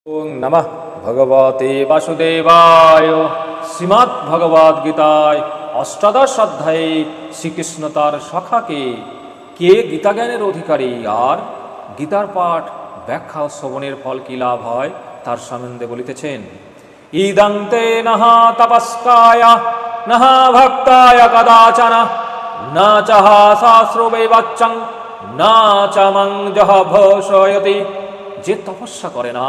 ওং নমঃ ভগবতে বাসুদেবায়। শ্রীমদ্ ভগবদ গীতায় অষ্টাদশ অধ্যায়ে শ্রীকৃষ্ণ তার সখাকে কে গীতা জ্ঞানের অধিকারী আর গীতার পাঠ ব্যাখ্যা ও শ্রবণের ফল কি লাভ হয় তার সম্বন্ধে বলিতেছেন। ইদং তে নহা তপস্কায় নহা ভক্তায় কদাচন না চাহা শাস্ত্রবৈবাচ্যং না চামং জহ ভোষয়তি। যে তপস্যা করে না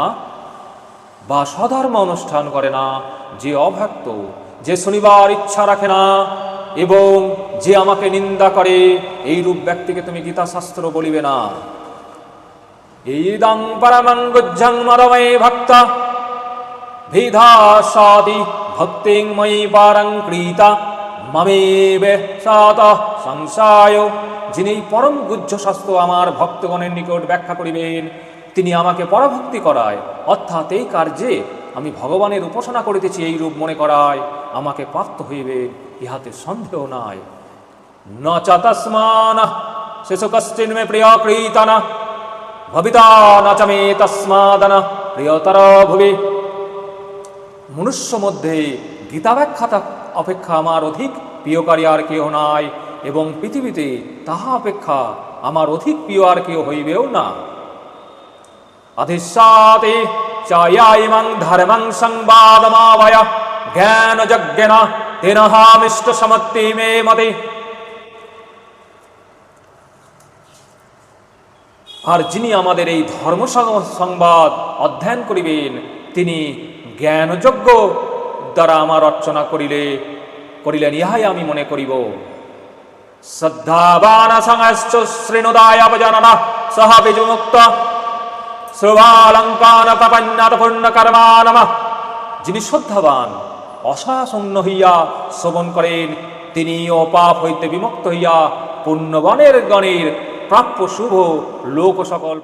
বা সধর্ম অনুষ্ঠান করে না, যে অভক্ত, যে শুনিবার ইচ্ছা রাখে না এবং যে আমাকে নিন্দা করে, এই রূপ ব্যক্তিকে তুমি গীতা শাস্ত্র বলিবে না। ইদং পরমং গুহ্যং মদমে ভক্ত ভিধাসাতি ভক্তিং ময়ি পারং ক্রীতা মমেবে সাত সংশয়। যিনি পরম গুহ্য শাস্ত্র আমার ভক্তগণের নিকট ব্যাখ্যা করিবেন, তিনি আমাকে পরভক্তি করায়, অর্থাৎ এই কার্যে আমি ভগবানের উপাসনা করিতেছি এই রূপ মনে করায় আমাকে প্রাপ্ত হইবে, ইহাতে সন্দেহ নাই। ন চ তস্মান শিশু কশ্চিন মে প্রিয় কৃতন ভবিতা ন চ মে তস্মাদন প্রিয়তর ভুবি। মনুষ্য মধ্যে গীতা ব্যাখ্যাতা অপেক্ষা আমার অধিক প্রিয়কারী আর কেহ নাই, এবং পৃথিবীতে তাহা অপেক্ষা আমার অধিক প্রিয় আর কেউ হইবেও না। অধিষ্ঠাতে চায়াইমং ধর্মং সংবাদমাভয় জ্ঞান যজ্ঞেন তেনহামিষ্ট সমত্তি মে মতে। আর যিনি আমাদের এই ধর্ম সংবাদ অধ্যয়ন করিবেন, তিনি জ্ঞানযজ্ঞ দ্বারা আমার অর্চনা করিলেন, ইহাই আমি মনে করিব। শ্রদ্ধাবান সংশ্চ শ্রীনুদায় অবজননা সহ বিজুমুক্ত শ্রবালঙ্কান প্রপন্নাত পূর্ণ কর্মা নমঃ। যিনি শ্রদ্ধাবান অসহাসন্ন হইয়া শ্রবণ করেন, তিনিও পাপ হইতে বিমুক্ত হইয়া পুণ্যগণের গণের প্রাপ্য শুভ লোক সকল